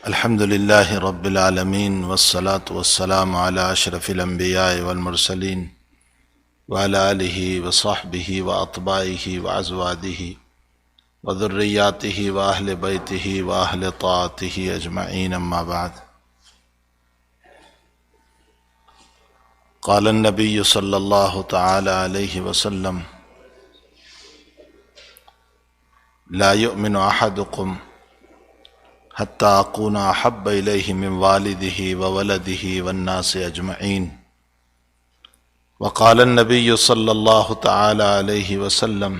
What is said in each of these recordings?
الحمد لله رب العالمين والصلاة والسلام على أشرف الأنبياء والمرسلين وعلى آله وصحبه وأطباعه وأزواجه وذرياته وأهل بيته وأهل طاعته أجمعين أما بعد. قال النبي صلى الله تعالى عليه وسلم: لا يؤمن أحدكم حتى أكون أحب إليه من والده وولده والناس أجمعين. وقال النبي صلى الله تعالى عليه وسلم: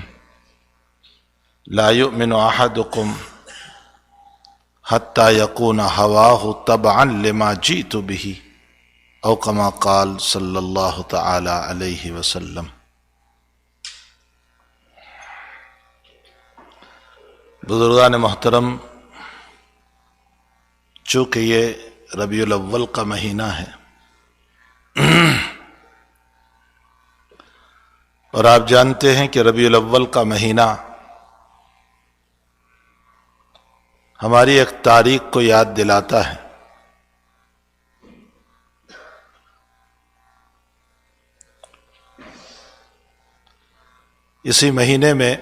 لا يؤمن أحدكم حتى يكون هواه تبعا لما جئت به، او كما قال صلی اللہ تعالی علیہ وسلم. بزرگان محترم، چونکہ یہ ربیع الاول کا مہینہ ہے اور آپ جانتے ہیں کہ ربیع الاول کا مہینہ ہماری ایک تاریخ کو یاد دلاتا ہے. اسی مہینے میں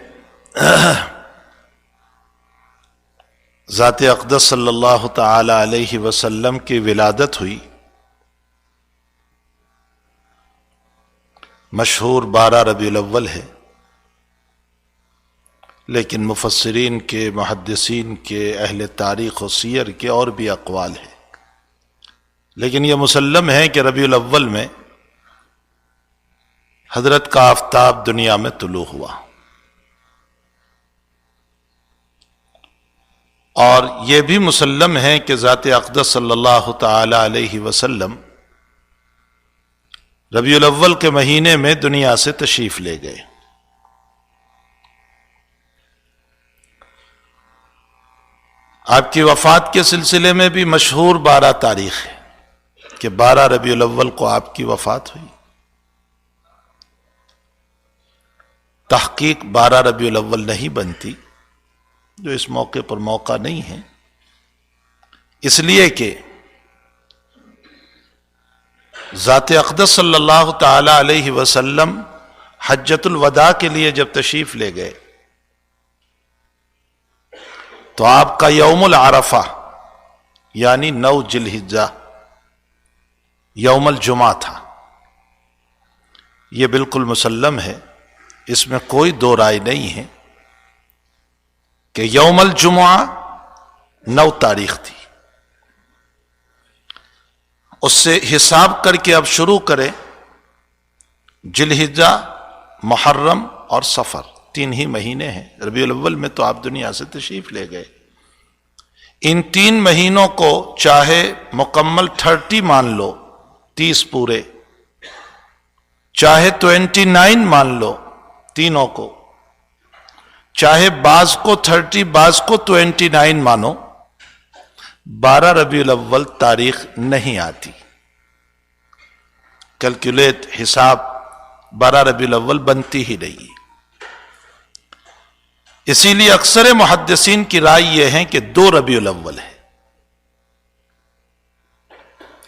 ذات اقدس صلی اللہ تعالی علیہ وسلم کی ولادت ہوئی. مشہور 12 ربیع الاول ہے، لیکن مفسرین کے، محدثین کے، اہل تاریخ و سیر کے اور بھی اقوال ہیں. لیکن یہ مسلم ہے کہ ربیع الاول میں حضرت کا آفتاب دنیا میں طلوع ہوا، اور یہ بھی مسلم ہے کہ ذات اقدس صلی اللہ تعالی علیہ وسلم ربیع الاول کے مہینے میں دنیا سے تشریف لے گئے. آپ کی وفات کے سلسلے میں بھی مشہور 12 تاریخ ہے کہ 12 ربیع الاول کو آپ کی وفات ہوئی. تحقیق 12 ربیع الاول نہیں بنتی، جو اس موقع پر موقع نہیں ہے، اس لیے کہ ذات اقدس صلی اللہ تعالی علیہ وسلم حجۃ الوداع کے لیے جب تشریف لے گئے تو آپ کا یوم العرفہ یعنی 9 ذی الحجہ یوم الجمعہ تھا. یہ بالکل مسلم ہے، اس میں کوئی دو رائے نہیں ہے کہ یوم الجمعہ 9 تاریخ تھی. اس سے حساب کر کے اب شروع کریں. ذی الحجہ، محرم اور صفر 3 ہی مہینے ہیں. ربیع الاول میں تو آپ دنیا سے تشریف لے گئے. ان 3 مہینوں کو چاہے مکمل 30 مان لو، 30 پورے، چاہے 29 مان لو تینوں کو، چاہے بعض کو 30 بعض کو 29 مانو، 12 ربیع الاول تاریخ نہیں آتی. کیلکولیٹ، حساب 12 ربیع الاول بنتی ہی نہیں. اسی لیے اکثر محدثین کی رائے یہ ہے کہ 2 ربیع الاول ہے.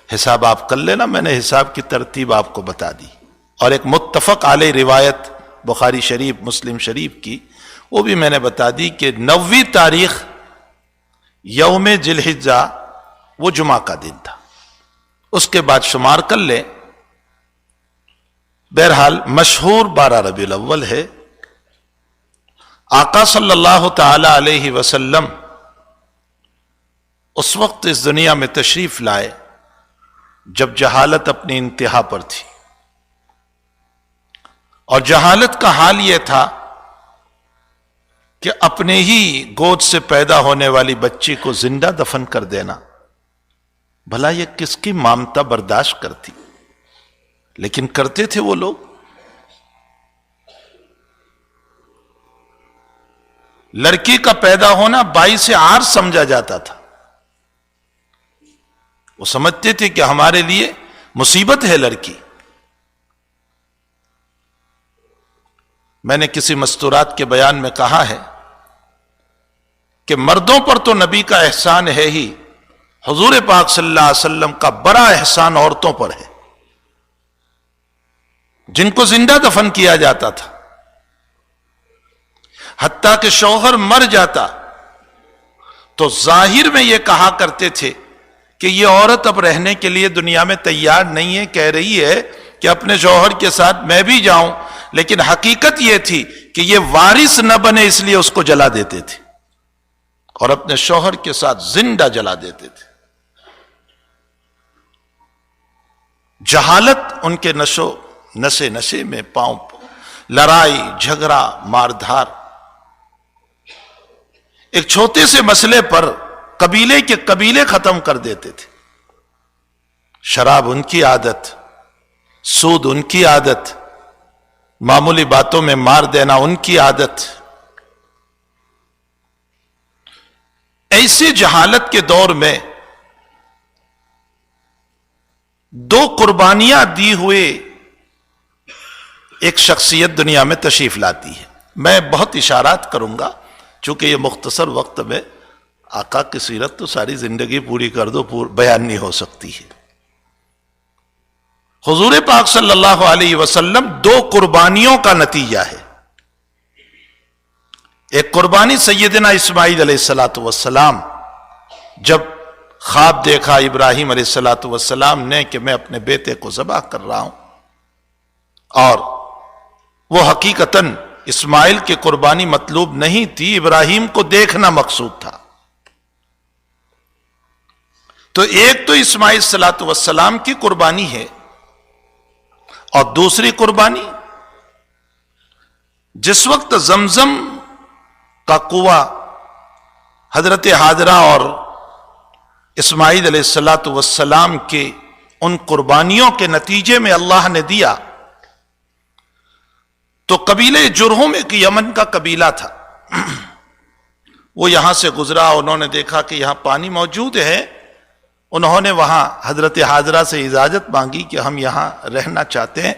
حساب آپ کر لینا، میں نے حساب کی ترتیب آپ کو بتا دی. اور ایک متفق علیہ روایت بخاری شریف، مسلم شریف کی، وہ بھی میں نے بتا دی کہ 9ویں تاریخ یوم ذی الحجہ وہ جمعہ کا دن تھا. اس کے بعد شمار کر لیں. بہرحال مشہور 12 ربیع الاول ہے. آقا صلی اللہ تعالی علیہ وسلم اس وقت اس دنیا میں تشریف لائے جب جہالت اپنی انتہا پر تھی، اور جہالت کا حال یہ تھا کہ اپنے ہی گود سے پیدا ہونے والی بچی کو زندہ دفن کر دینا، بھلا یہ کس کی مامتا برداشت کرتی؟ لیکن کرتے تھے وہ لوگ. لڑکی کا پیدا ہونا باعث عار سمجھا جاتا تھا. وہ سمجھتے تھے کہ ہمارے لیے مصیبت ہے لڑکی. میں نے کسی مستورات کے بیان میں کہا ہے کہ مردوں پر تو نبی کا احسان ہے ہی حضور پاک صلی اللہ علیہ وسلم کا بڑا احسان عورتوں پر ہے، جن کو زندہ دفن کیا جاتا تھا، حتیٰ کہ شوہر مر جاتا تو ظاہر میں یہ کہا کرتے تھے کہ یہ عورت اب رہنے کے لیے دنیا میں تیار نہیں ہے، کہہ رہی ہے کہ اپنے شوہر کے ساتھ میں بھی جاؤں، لیکن حقیقت یہ تھی کہ یہ وارث نہ بنے اس لیے اس کو جلا دیتے تھے اور اپنے شوہر کے ساتھ زندہ جلا دیتے تھے۔ جہالت ان کے نشے میں پاؤں، لڑائی جھگڑا مار دھار، ایک چھوٹے سے مسئلے پر قبیلے کے قبیلے ختم کر دیتے تھے۔ شراب ان کی عادت، سود ان کی عادت، معمولی باتوں میں مار دینا ان کی عادت۔ ایسی جہالت کے دور میں دو قربانیاں دی ہوئے ایک شخصیت دنیا میں تشریف لاتی ہے۔ میں بہت اشارات کروں گا، چونکہ یہ مختصر وقت میں آقا کی سیرت تو ساری زندگی پوری کر دو بیان نہیں ہو سکتی ہے۔ حضور پاک صلی اللہ علیہ وسلم دو قربانیوں کا نتیجہ ہے۔ ایک قربانی سیدنا اسماعیل علیہ السلام، جب خواب دیکھا ابراہیم علیہ السلام نے کہ میں اپنے بیٹے کو ذبح کر رہا ہوں، اور وہ حقیقتاً اسماعیل کی قربانی مطلوب نہیں تھی، ابراہیم کو دیکھنا مقصود تھا۔ تو ایک تو اسماعیل صلاۃ والسلام کی قربانی ہے، اور دوسری قربانی جس وقت زمزم کا کنواں حضرت ہاجرہ اور اسماعیل علیہ السلام کے ان قربانیوں کے نتیجے میں اللہ نے دیا، تو قبیلے جرہم ایک یمن کا قبیلہ تھا، وہ یہاں سے گزرا، انہوں نے دیکھا کہ یہاں پانی موجود ہے، انہوں نے وہاں حضرت ہاجرہ سے اجازت مانگی کہ ہم یہاں رہنا چاہتے ہیں۔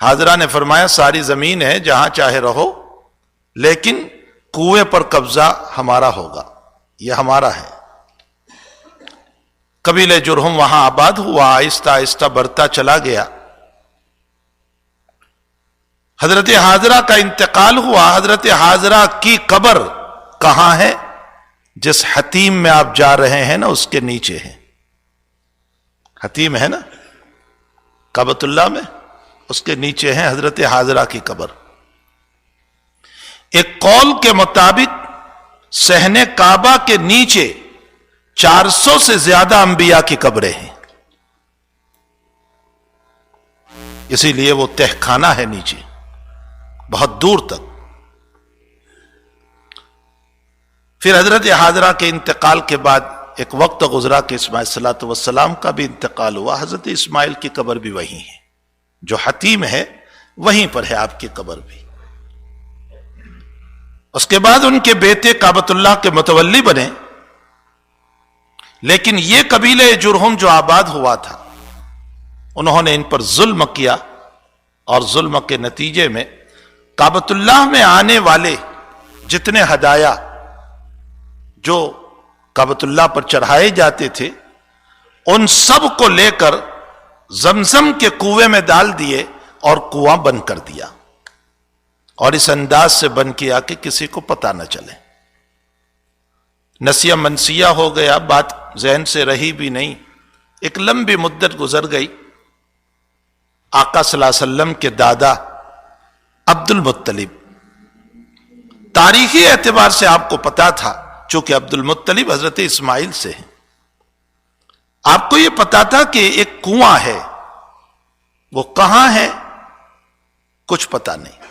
ہاجرہ نے فرمایا ساری زمین ہے، جہاں چاہے رہو، لیکن کنویں پر قبضہ ہمارا ہوگا، یہ ہمارا ہے۔ قبیلہ جرہم وہاں آباد ہوا، آہستہ آہستہ بڑھتا چلا گیا۔ حضرت ہاجرہ کا انتقال ہوا۔ حضرت ہاجرہ کی قبر کہاں ہے؟ جس حتیم میں آپ جا رہے ہیں نا، اس کے نیچے ہے۔ حتیم ہے نا کعبۃ اللہ میں، اس کے نیچے ہے حضرت ہاجرہ کی قبر۔ ایک قول کے مطابق صحن کعبہ کے نیچے 400 سے زیادہ انبیاء کی قبریں ہیں، اسی لیے وہ تہخانہ ہے نیچے بہت دور تک۔ پھر حضرت ہاجرہ کے انتقال کے بعد ایک وقت گزرا کہ اسماعیل صلاۃ والسلام کا بھی انتقال ہوا۔ حضرت اسماعیل کی قبر بھی وہیں ہے، جو حتیم ہے وہیں پر ہے آپ کی قبر بھی۔ اس کے بعد ان کے بیٹے کعبۃ اللہ کے متولی بنے، لیکن یہ قبیلہ جرہم جو آباد ہوا تھا، انہوں نے ان پر ظلم کیا، اور ظلم کے نتیجے میں کعبۃ اللہ میں آنے والے جتنے ہدایا جو کعبۃ اللہ پر چڑھائے جاتے تھے، ان سب کو لے کر زمزم کے کنویں میں ڈال دیے اور کنواں بند کر دیا، اور اس انداز سے بند کیا کہ کسی کو پتہ نہ چلے۔ نسیہ منسیہ ہو گیا، بات ذہن سے رہی بھی نہیں۔ ایک لمبی مدت گزر گئی۔ آقا صلی اللہ علیہ وسلم کے دادا عبد المطلب، تاریخی اعتبار سے آپ کو پتا تھا، چونکہ عبد المطلب حضرت اسماعیل سے ہیں، آپ کو یہ پتا تھا کہ ایک کنواں ہے، وہ کہاں ہے کچھ پتا نہیں۔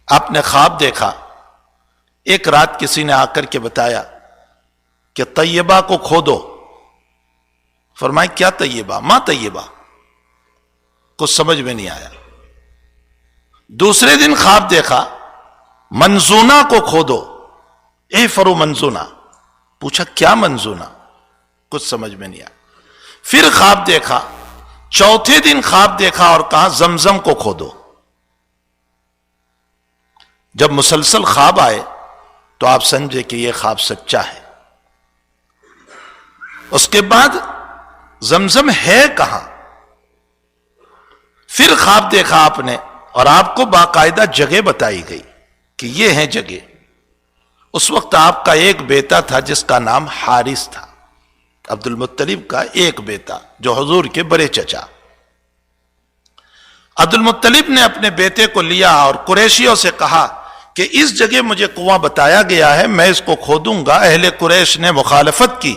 آپ نے خواب دیکھا، ایک رات کسی نے آ کر کے بتایا کہ طیبہ کو کھودو۔ فرمائے کیا طیبہ؟ ماں طیبہ۔ کچھ سمجھ میں نہیں آیا۔ دوسرے دن خواب دیکھا، منزونہ کو کھودو، فرو منزونہ۔ پوچھا کیا منزونہ؟ کچھ سمجھ میں نہیں آیا۔ پھر خواب دیکھا، چوتھے دن خواب دیکھا اور کہا زمزم کو کھودو۔ جب مسلسل خواب آئے تو آپ سمجھے کہ یہ خواب سچا ہے۔ اس کے بعد زمزم ہے کہاں؟ پھر خواب دیکھا آپ نے اور آپ کو باقاعدہ جگہ بتائی گئی کہ یہ ہے جگہ. اس وقت آپ کا ایک بیٹا تھا جس کا نام حارث تھا، عبد المطلب کا ایک بیٹا جو حضور کے بڑے چچا. عبد المطلب نے اپنے بیٹے کو لیا اور قریشیوں سے کہا کہ اس جگہ مجھے کنواں بتایا گیا ہے، میں اس کو کھودوں گا. اہل قریش نے مخالفت کی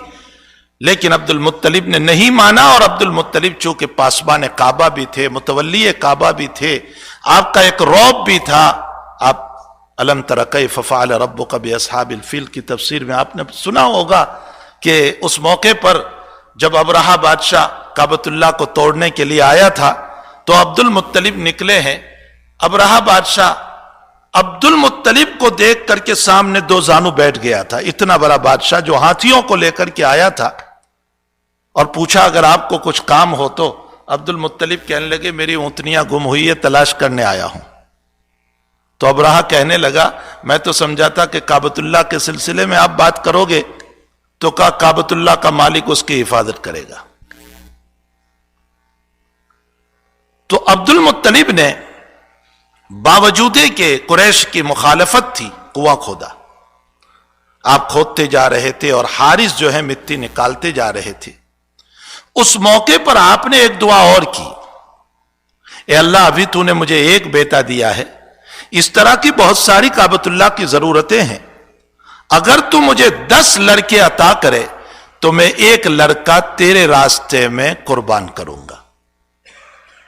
لیکن عبد المطلب نے نہیں مانا، اور عبد المطلب چونکہ پاسبان کعبہ بھی تھے، متولی کعبہ بھی تھے، آپ کا ایک رعب بھی تھا. آپ الم تر کیف فعل ربک باصحاب الفیل کی تفسیر میں آپ نے سنا ہوگا کہ اس موقع پر جب ابرہہ بادشاہ کعبۃ اللہ کو توڑنے کے لیے آیا تھا تو عبد المطلب نکلے ہیں. ابرہہ بادشاہ عبد المطلب کو دیکھ کر کے سامنے دو زانو بیٹھ گیا تھا. اتنا بڑا بادشاہ جو ہاتھیوں کو لے کر کے آیا تھا، اور پوچھا اگر آپ کو کچھ کام ہو تو. عبد المطلب کہنے لگے میری اونٹنیاں گم ہوئی ہے، تلاش کرنے آیا ہوں. تو ابرہہ کہنے لگا میں تو سمجھا تھا کہ کعبۃ اللہ کے سلسلے میں آپ بات کرو گے، تو کہا کعبۃ اللہ کا مالک اس کی حفاظت کرے گا. تو عبد المطلب نے باوجود کہ قریش کی مخالفت تھی کنواں کھودا. آپ کھودتے جا رہے تھے اور حارث جو ہے مٹی نکالتے جا رہے تھے. اس موقع پر آپ نے ایک دعا اور کی، اے اللہ ابھی تو نے مجھے ایک بیٹا دیا ہے، اس طرح کی بہت ساری کعبۃ اللہ کی ضرورتیں ہیں، اگر تو مجھے 10 لڑکے عطا کرے تو میں ایک لڑکا تیرے راستے میں قربان کروں گا.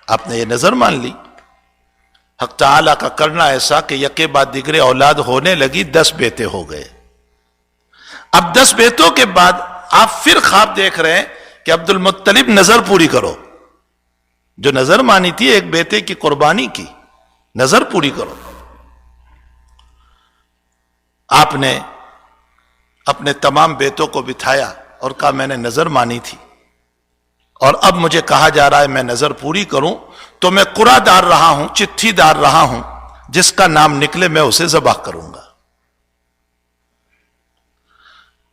آپ نے یہ نظر مان لی. حق تعالیٰ کا کرنا ایسا کہ یکے بعد دیگرے اولاد ہونے لگی، 10 بیٹے ہو گئے. اب 10 بیٹوں کے بعد آپ پھر خواب دیکھ رہے ہیں کہ عبد المطلب نظر پوری کرو. جو نظر مانی تھی ایک بیٹے کی قربانی کی، نظر پوری کرو. آپ نے اپنے تمام بیٹوں کو بٹھایا اور کہا میں نے نظر مانی تھی اور اب مجھے کہا جا رہا ہے میں نظر پوری کروں، تو میں قرعہ ڈال رہا ہوں، چٹھی ڈال رہا ہوں، جس کا نام نکلے میں اسے ذبح کروں گا.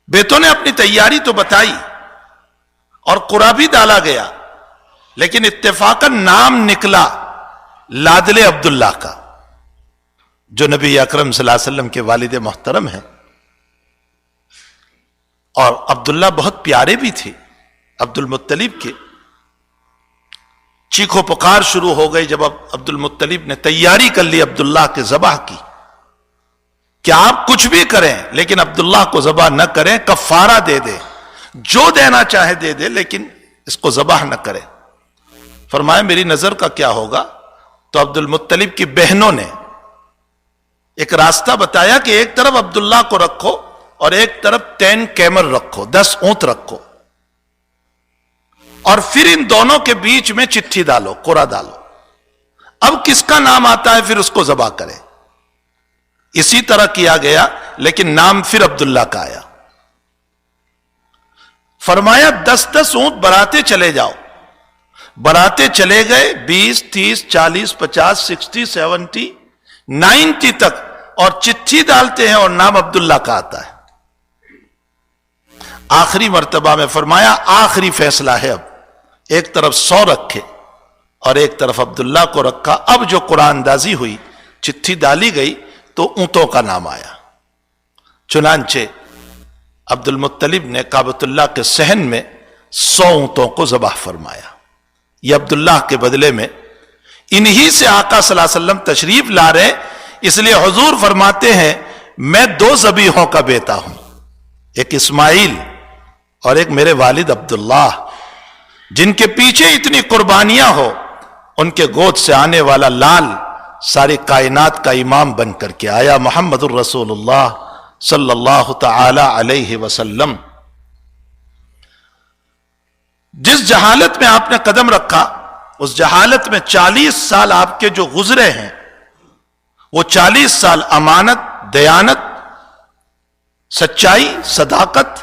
بیٹوں نے اپنی تیاری تو بتائی اور قرعہ بھی ڈالا گیا، لیکن اتفاقاً نام نکلا لادل عبداللہ کا، جو نبی اکرم صلی اللہ علیہ وسلم کے والد محترم ہیں. اور عبداللہ بہت پیارے بھی تھے عبد المطلب کے. چیخو پکار شروع ہو گئی جب عبد المطلب نے تیاری کر لی عبداللہ کے ذبح کی کہ آپ کچھ بھی کریں لیکن عبداللہ کو ذبح نہ کریں، کفارہ دے دے، جو دینا چاہے دے دے، لیکن اس کو ذبح نہ کریں. فرمایا میری نظر کا کیا ہوگا؟ تو عبد المطلب کی بہنوں نے ایک راستہ بتایا کہ ایک طرف عبداللہ کو رکھو اور ایک طرف 10 کیمل رکھو، 10 اونٹ رکھو، اور پھر ان دونوں کے بیچ میں چٹھی ڈالو، قرعہ ڈالو. اب کس کا نام آتا ہے پھر اس کو ذبح کرے. اسی طرح کیا گیا لیکن نام پھر عبداللہ کا آیا. فرمایا 10 اونٹ بڑھاتے چلے جاؤ. بڑھاتے چلے گئے 20 30 40 50 60 70 90 تک، اور چٹھی ڈالتے ہیں اور نام عبداللہ کا آتا ہے. آخری مرتبہ میں فرمایا آخری فیصلہ ہے، اب ایک طرف 100 رکھے اور ایک طرف عبداللہ کو رکھا. اب جو قرآن اندازی ہوئی، چٹھی ڈالی گئی تو اونٹوں کا نام آیا. چنانچہ عبد المطلب نے کعبۃ اللہ کے صحن میں 100 اونٹوں کو ذبح فرمایا. یہ عبداللہ کے بدلے میں انہی سے آقا صلی اللہ علیہ وسلم تشریف لا رہے. اس لیے حضور فرماتے ہیں میں 2 ذبیحوں کا بیٹا ہوں، ایک اسماعیل اور ایک میرے والد عبداللہ، جن کے پیچھے اتنی قربانیاں ہو. ان کے گود سے آنے والا لال ساری کائنات کا امام بن کر کے آیا، محمد الرسول اللہ صلی اللہ تعالی علیہ وسلم. جس جہالت میں آپ نے قدم رکھا، اس جہالت میں 40 سال آپ کے جو گزرے ہیں، وہ 40 سال امانت، دیانت، سچائی، صداقت.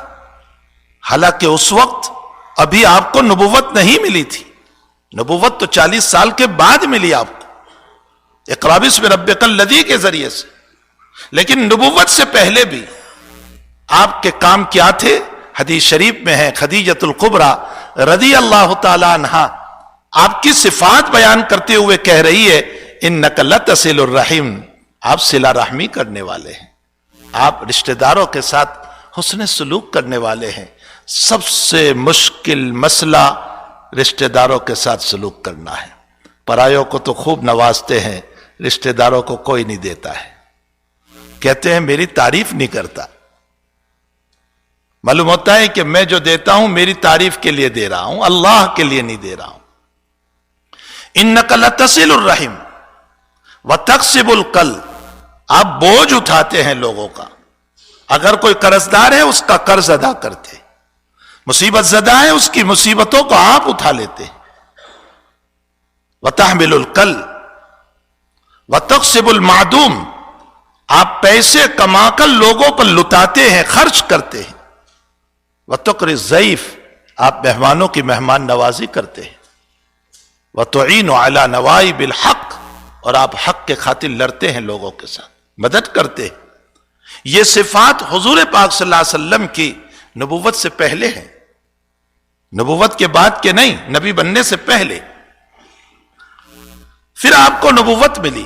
حالانکہ اس وقت ابھی آپ کو نبوت نہیں ملی تھی، نبوت تو 40 سال کے بعد ملی آپ کو، اقرا باسم ربک الذی کے ذریعے سے. لیکن نبوت سے پہلے بھی آپ کے کام کیا تھے؟ حدیث شریف میں ہے خدیجۃ الکبریٰ رضی اللہ تعالی عنہا آپ کی صفات بیان کرتے ہوئے کہہ رہی ہے انک لتصل الرحم، آپ صلہ رحمی کرنے والے ہیں، آپ رشتہ داروں کے ساتھ حسن سلوک کرنے والے ہیں۔ سب سے مشکل مسئلہ رشتہ داروں کے ساتھ سلوک کرنا ہے۔ پرایوں کو تو خوب نوازتے ہیں، رشتہ داروں کو کوئی نہیں دیتا ہے، کہتے ہیں میری تعریف نہیں کرتا۔ معلوم ہوتا ہے کہ میں جو دیتا ہوں میری تعریف کے لیے دے رہا ہوں، اللہ کے لیے نہیں دے رہا ہوں۔ انک لتصل الرحم وتکسب الکل، آپ بوجھ اٹھاتے ہیں لوگوں کا، اگر کوئی قرض دار ہے اس کا قرض ادا کرتے، مصیبت زدہ ہے اس کی مصیبتوں کو آپ اٹھا لیتے ہیں۔ وتحمل الکل وتکسب المعدوم، آپ پیسے کما کر لوگوں پر لٹاتے ہیں، خرچ کرتے ہیں۔ وتقری الضیف، آپ مہمانوں کی مہمان نوازی کرتے ہیں۔ وتعین علی نوائب الحق، اور آپ حق کے خاطر لڑتے ہیں، لوگوں کے ساتھ مدد کرتے ہیں۔ یہ صفات حضور پاک صلی اللہ علیہ وسلم کی نبوت سے پہلے ہیں، نبوت کے بعد کے نہیں، نبی بننے سے پہلے۔ پھر آپ کو نبوت ملی۔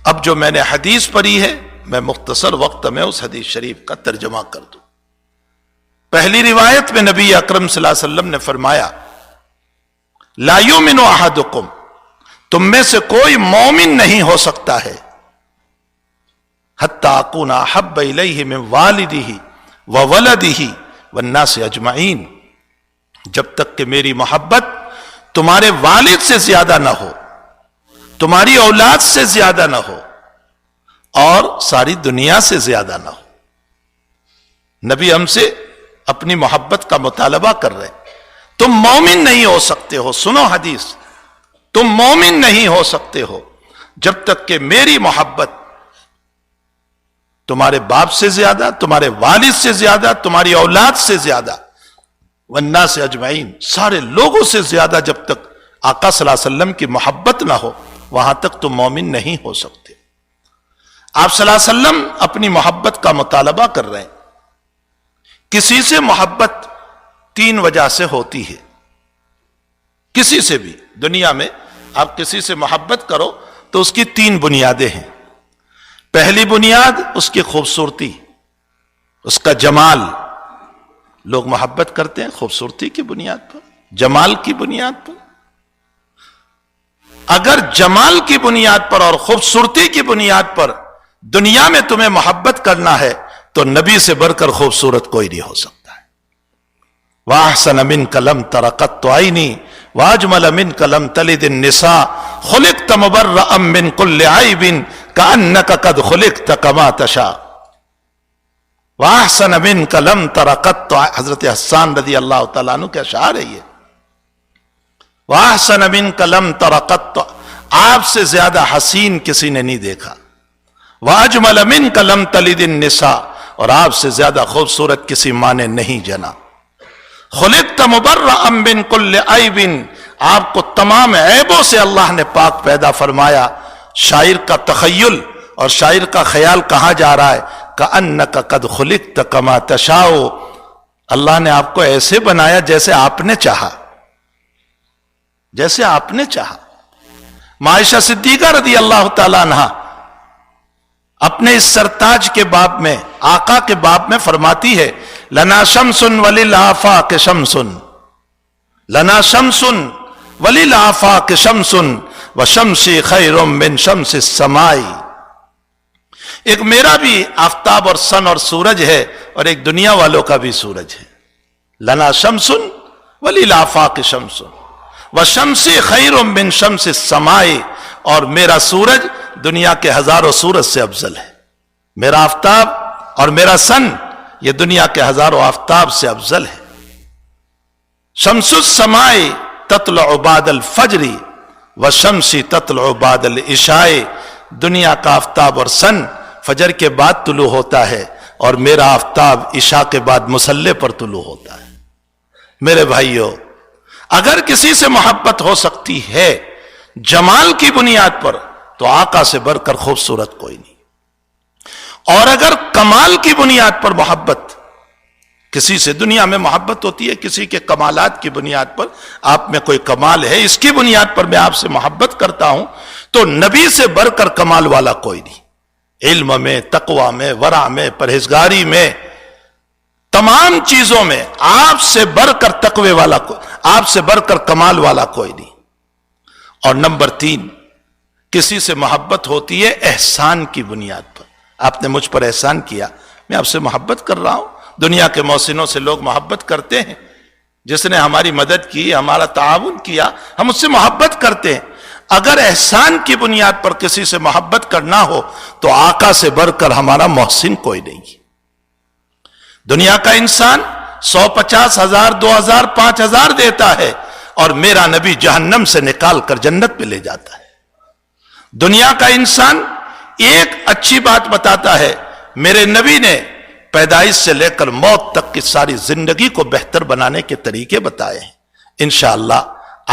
اب جو میں نے حدیث پڑھی ہے میں مختصر وقت میں اس حدیث شریف کا ترجمہ کر دوں۔ پہلی روایت میں نبی اکرم صلی اللہ علیہ وسلم نے فرمایا لا یؤمن احدکم، تم میں سے کوئی مومن نہیں ہو سکتا ہے حتی اکون احب الیہ من والدہ وولدہ والناس اجمعین، جب تک کہ میری محبت تمہارے والد سے زیادہ نہ ہو، تمہاری اولاد سے زیادہ نہ ہو، اور ساری دنیا سے زیادہ نہ ہو۔ نبی ہم سے اپنی محبت کا مطالبہ کر رہے ہیں۔ تم مومن نہیں ہو سکتے ہو، سنو حدیث، تم مومن نہیں ہو سکتے ہو جب تک کہ میری محبت تمہارے باپ سے زیادہ، تمہارے والد سے زیادہ، تمہاری اولاد سے زیادہ، والناس اجمعین، سارے لوگوں سے زیادہ جب تک آقا صلی اللہ علیہ وسلم کی محبت نہ ہو، وہاں تک تم مومن نہیں ہو سکتے۔ آپ صلی اللہ علیہ وسلم اپنی محبت کا مطالبہ کر رہے ہیں۔ کسی سے محبت تین وجہ سے ہوتی ہے، کسی سے بھی دنیا میں آپ کسی سے محبت کرو تو اس کی تین بنیادیں ہیں۔ پہلی بنیاد اس کی خوبصورتی، اس کا جمال، لوگ محبت کرتے ہیں خوبصورتی کی بنیاد پر، جمال کی بنیاد پر۔ اگر جمال کی بنیاد پر اور خوبصورتی کی بنیاد پر دنیا میں تمہیں محبت کرنا ہے تو نبی سے بڑھ کر خوبصورت کوئی نہیں ہو سکتا ہے۔ وَأَحْسَنَ مِنْكَ لَمْ تَرَ قَطُّ عَيْنِي وَأَجْمَلَ مِنْكَ لَمْ تَلِدِ النِّسَاءُ خُلِقْتَ مُبَرَّأً مِنْ كُلِّ عَيْبٍ كَأَنَّكَ قَدْ خُلِقْتَ كَمَا تَشَاءُ وَأَحْسَنَ مِنْكَ لَمْ تَرَ قَطُّ، حضرت حسان رضی اللہ تعالیٰ عنہ کے اشعار ہے یہ۔ وَأَحْسَنَ مِنْكَ لَمْ تَرَ قَطُّ، آپ سے زیادہ حسین کسی نے نہیں دیکھا۔ وَأَجْمَلَ مِنْكَ لَمْ تَلِدِ النِّسَاءُ، اور آپ سے زیادہ خوبصورت کسی ماں نے نہیں جنا۔ خُلِقْتَ مُبَرَّأً مِنْ كُلِّ عَيْبٍ، آپ کو تمام عیبوں سے اللہ نے پاک پیدا فرمایا۔ شاعر کا تخیل اور شاعر کا خیال کہاں جا رہا ہے؟ كَأَنَّكَ قَدْ خُلِقْتَ كَمَا تَشَاءُ، اللہ نے آپ کو ایسے بنایا جیسے آپ نے چاہا، جیسے آپ نے چاہا۔ عائشہ صدیقہ رضی اللہ تعالیٰ عنہ اپنے اس سرتاج کے باب میں، آقا کے باب میں فرماتی ہے لنا شمس وللآفاق شمس، لنا شمس وللآفاق شمس وشمسی خیر من شمس السماء، ایک میرا بھی آفتاب اور سن اور سورج ہے اور ایک دنیا والوں کا بھی سورج ہے۔ لنا شمس وللآفاق شمس وشمسی خیر من شمس السماء، اور میرا سورج دنیا کے ہزاروں سورج سے افضل ہے، میرا آفتاب اور میرا سن یہ دنیا کے ہزاروں آفتاب سے افضل ہے۔ شمس السماء تطلع بعد الفجر وشمسی تطلع بعد العشاء، دنیا کا آفتاب اور سن فجر کے بعد طلوع ہوتا ہے اور میرا آفتاب عشاء کے بعد مصلے پر طلوع ہوتا ہے۔ میرے بھائیو، اگر کسی سے محبت ہو سکتی ہے جمال کی بنیاد پر تو آقا سے بڑھ کر خوبصورت کوئی نہیں، اور اگر کمال کی بنیاد پر محبت کسی سے دنیا میں محبت ہوتی ہے کسی کے کمالات کی بنیاد پر، آپ میں کوئی کمال ہے اس کی بنیاد پر میں آپ سے محبت کرتا ہوں، تو نبی سے بڑھ کر کمال والا کوئی نہیں، علم میں، تقوی میں، ورع میں، پرہیزگاری میں، تمام چیزوں میں آپ سے بڑھ کر تقوی والا آپ سے بڑھ کر کمال والا کوئی نہیں۔ اور نمبر 3، کسی سے محبت ہوتی ہے احسان کی بنیاد پر، آپ نے مجھ پر احسان کیا، میں آپ سے محبت کر رہا ہوں۔ دنیا کے محسنوں سے لوگ محبت کرتے ہیں، جس نے ہماری مدد کی، ہمارا تعاون کیا، ہم اس سے محبت کرتے ہیں۔ اگر احسان کی بنیاد پر کسی سے محبت کرنا ہو تو آقا سے بڑھ کر ہمارا محسن کوئی نہیں۔ دنیا کا انسان 150 ہزار 2000 5000 دیتا ہے اور میرا نبی جہنم سے نکال کر جنت پہ لے جاتا ہے۔ دنیا کا انسان ایک اچھی بات بتاتا ہے، میرے نبی نے پیدائش سے لے کر موت تک کی ساری زندگی کو بہتر بنانے کے طریقے بتائے ہیں۔ انشاءاللہ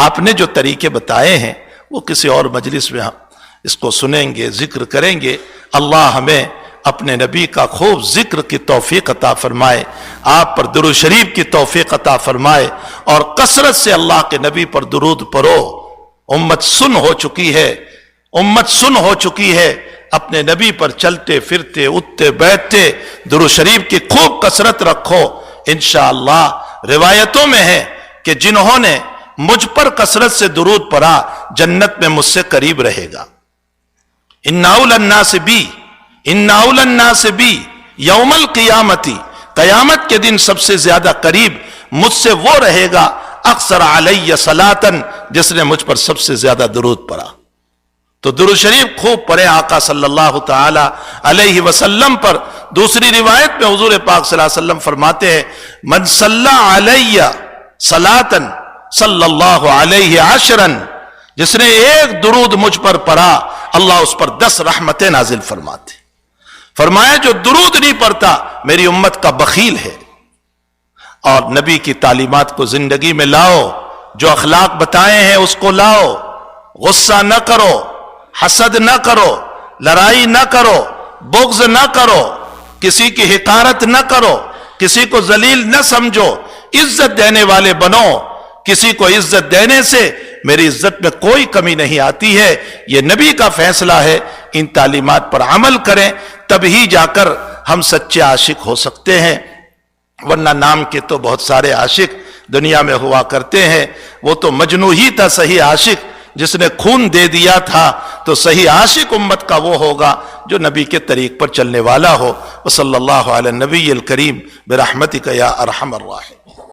آپ نے جو طریقے بتائے ہیں وہ کسی اور مجلس میں ہم اس کو سنیں گے، ذکر کریں گے۔ اللہ ہمیں اپنے نبی کا خوب ذکر کی توفیق عطا فرمائے، آپ پر درود شریف کی توفیق عطا فرمائے، اور کثرت سے اللہ کے نبی پر درود پڑھو۔ امت سن ہو چکی ہے، امت سن ہو چکی ہے، اپنے نبی پر چلتے پھرتے اٹھتے بیٹھتے درود شریف کی خوب کثرت رکھو۔ انشاءاللہ روایتوں میں ہے کہ جنہوں نے مجھ پر کثرت سے درود پڑھا جنت میں مجھ سے قریب رہے گا۔ ان اول الناس بی، ان اول الناس بی یوم القیامتی، قیامت کے دن سب سے زیادہ قریب مجھ سے وہ رہے گا اکثر علی صلاتن، جس نے مجھ پر سب سے زیادہ درود پڑھا۔ تو درود شریف خوب پڑھیں آقا صلی اللہ تعالی علیہ وسلم پر۔ دوسری روایت میں حضور پاک صلی اللہ علیہ وسلم فرماتے ہیں، من صلی علی صلاتن صلی اللہ علیہ عشرن، جس نے ایک درود مجھ پر پڑھا اللہ اس پر 10 رحمتیں نازل فرماتے۔ فرمایا جو درود نہیں پڑھتا میری امت کا بخیل ہے۔ اور نبی کی تعلیمات کو زندگی میں لاؤ، جو اخلاق بتائے ہیں اس کو لاؤ، غصہ نہ کرو، حسد نہ کرو، لڑائی نہ کرو، بغض نہ کرو، کسی کی حقارت نہ کرو، کسی کو ذلیل نہ سمجھو، عزت دینے والے بنو۔ کسی کو عزت دینے سے میری عزت میں کوئی کمی نہیں آتی ہے، یہ نبی کا فیصلہ ہے۔ ان تعلیمات پر عمل کریں تب ہی جا کر ہم سچے عاشق ہو سکتے ہیں، ورنہ نام کے تو بہت سارے عاشق دنیا میں ہوا کرتے ہیں۔ وہ تو مجنون ہی تھا صحیح عاشق، جس نے خون دے دیا تھا۔ تو صحیح عاشق امت کا وہ ہوگا جو نبی کے طریق پر چلنے والا ہو۔ وصلی اللہ علی النبی الکریم برحمتک یا ارحم الراحمین۔